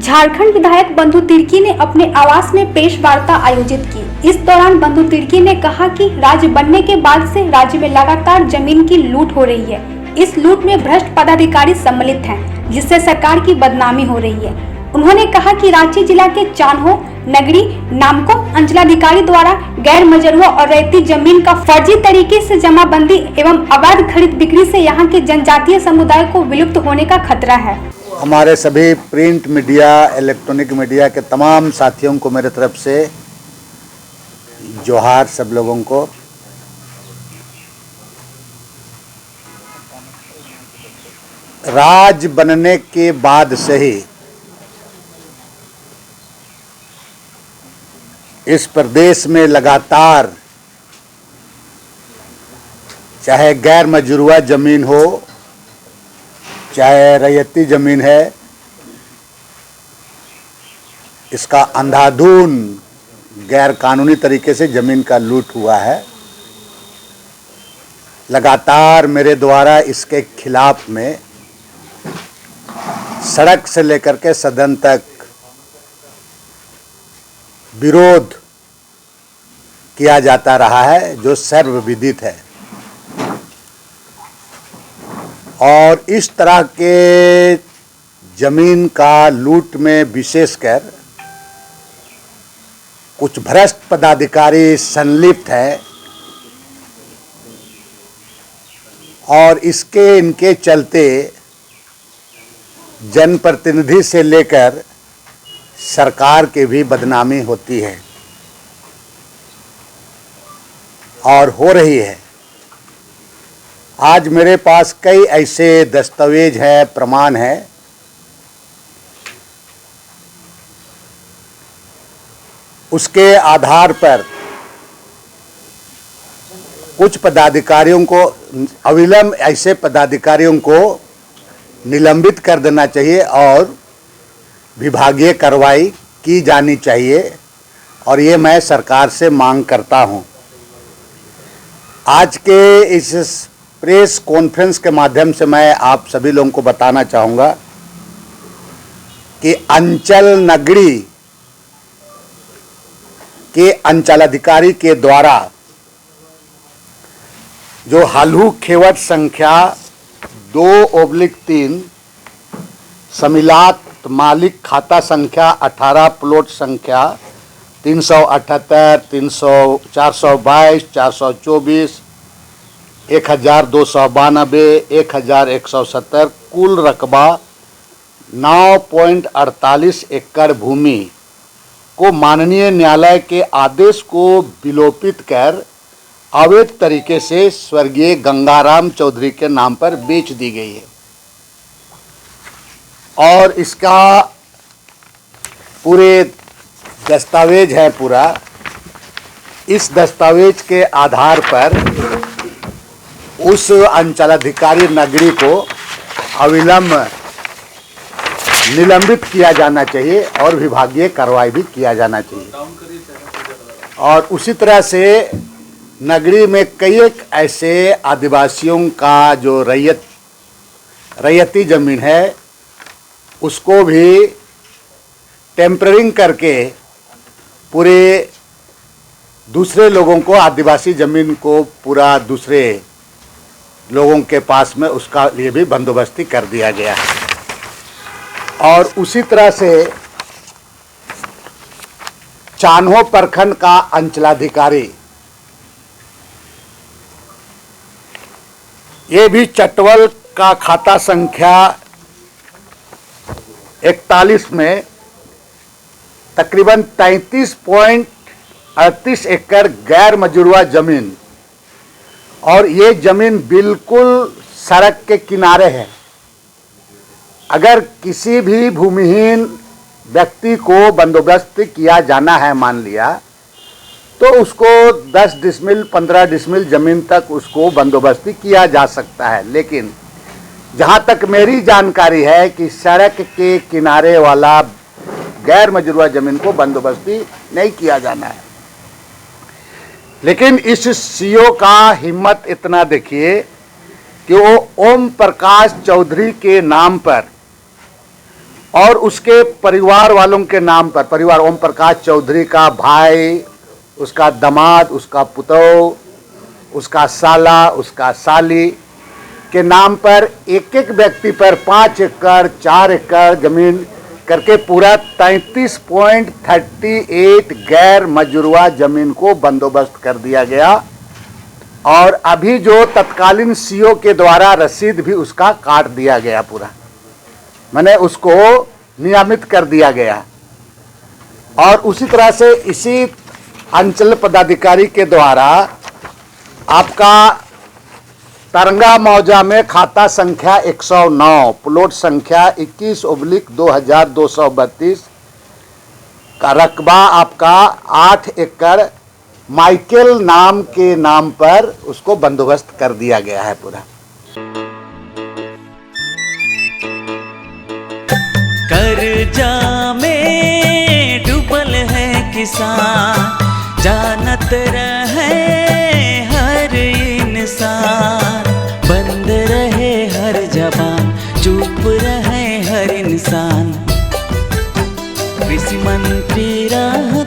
झारखंड विधायक बंधु तिर्की ने अपने आवास में प्रेस वार्ता आयोजित की। इस दौरान बंधु तिर्की ने कहा कि राज्य बनने के बाद से राज्य में लगातार जमीन की लूट हो रही है। इस लूट में भ्रष्ट पदाधिकारी सम्मिलित हैं, जिससे सरकार की बदनामी हो रही है। उन्होंने कहा कि रांची जिला के चान्हो, नगरी, नामको अंचलाधिकारी द्वारा गैर मजरूआ और रैयती जमीन का फर्जी तरीके से जमाबंदी एवं अवैध खरीद बिक्री से यहाँ के जनजातीय समुदाय को विलुप्त होने का खतरा है। हमारे सभी प्रिंट मीडिया, इलेक्ट्रॉनिक मीडिया के तमाम साथियों को मेरे तरफ से जोहार। सब लोगों को राज बनने के बाद से ही इस प्रदेश में लगातार चाहे गैर मजरूआ जमीन हो, चाहे रैयती जमीन है, इसका अंधाधुन गैर कानूनी तरीके से जमीन का लूट हुआ है। लगातार मेरे द्वारा इसके खिलाफ में सड़क से लेकर के सदन तक विरोध किया जाता रहा है, जो सर्वविदित है। और इस तरह के जमीन का लूट में विशेषकर कुछ भ्रष्ट पदाधिकारी संलिप्त हैं और इनके चलते जनप्रतिनिधि से लेकर सरकार की भी बदनामी होती है और हो रही है। आज मेरे पास कई ऐसे दस्तावेज हैं, प्रमाण हैं उसके आधार पर कुछ पदाधिकारियों को अविलंब ऐसे पदाधिकारियों को निलंबित कर देना चाहिए और विभागीय कार्रवाई की जानी चाहिए, और ये मैं सरकार से मांग करता हूं। आज के इस प्रेस कॉन्फ्रेंस के माध्यम से मैं आप सभी लोगों को बताना चाहूँगा कि अंचल नगरी के अंचलाधिकारी के द्वारा जो हालू खेवट संख्या 2/3 समिलात मालिक खाता संख्या 18 प्लॉट संख्या 378, 422, 424, 1292, 1170 कुल रकबा 9.48 एकड़ भूमि को माननीय न्यायालय के आदेश को विलोपित कर अवैध तरीके से स्वर्गीय गंगाराम चौधरी के नाम पर बेच दी गई है। और इसका पूरे दस्तावेज है पूरा। इस दस्तावेज के आधार पर उस अंचलाधिकारी नगरी को अविलंब निलंबित किया जाना चाहिए और विभागीय कार्रवाई भी किया जाना चाहिए। और उसी तरह से नगरी में कई एक ऐसे आदिवासियों का जो रैयती जमीन है उसको भी टेम्परिंग करके पूरे दूसरे लोगों को आदिवासी जमीन को पूरा दूसरे लोगों के पास में उसका लिए भी बंदोबस्ती कर दिया गया है। और उसी तरह से चान्हो प्रखंड का अंचलाधिकारी ये भी चटवल का खाता संख्या 41 में तकरीबन 33.38 एकड़ गैर मजरूआ जमीन, और ये जमीन बिल्कुल सड़क के किनारे है। अगर किसी भी भूमिहीन व्यक्ति को बंदोबस्त किया जाना है, मान लिया, तो उसको 10 डिसमिल 15 डिसमिल जमीन तक उसको बंदोबस्ती किया जा सकता है। लेकिन जहां तक मेरी जानकारी है कि सड़क के किनारे वाला गैर मजरूआ जमीन को बंदोबस्ती नहीं किया जाना है। लेकिन इस सीओ का हिम्मत इतना देखिए कि वो ओम प्रकाश चौधरी के नाम पर और उसके परिवार वालों के नाम पर, परिवार ओम प्रकाश चौधरी का भाई, उसका दामाद, उसका पुतौ, उसका साला, उसका साली के नाम पर एक एक व्यक्ति पर 5 एकड़ 4 एकड़ जमीन करके पूरा 33.38 गैर मजरूआ जमीन को बंदोबस्त कर दिया गया। और अभी जो तत्कालीन सीओ के द्वारा रसीद भी उसका काट दिया गया, पूरा मैंने उसको नियमित कर दिया गया। और उसी तरह से इसी अंचल पदाधिकारी के द्वारा आपका तरंगा मौजा में खाता संख्या 109, प्लॉट संख्या 21/2232 का रकबा आपका 8 एकड़ माइकल नाम के नाम पर उसको बंदोबस्त कर दिया गया है पूरा। कर्जा में डूबल है किसान, जानत रहे हर इंसान, बंद रहे हर जबान, चुप रहे हर इंसान। कृषि मंत्री रहा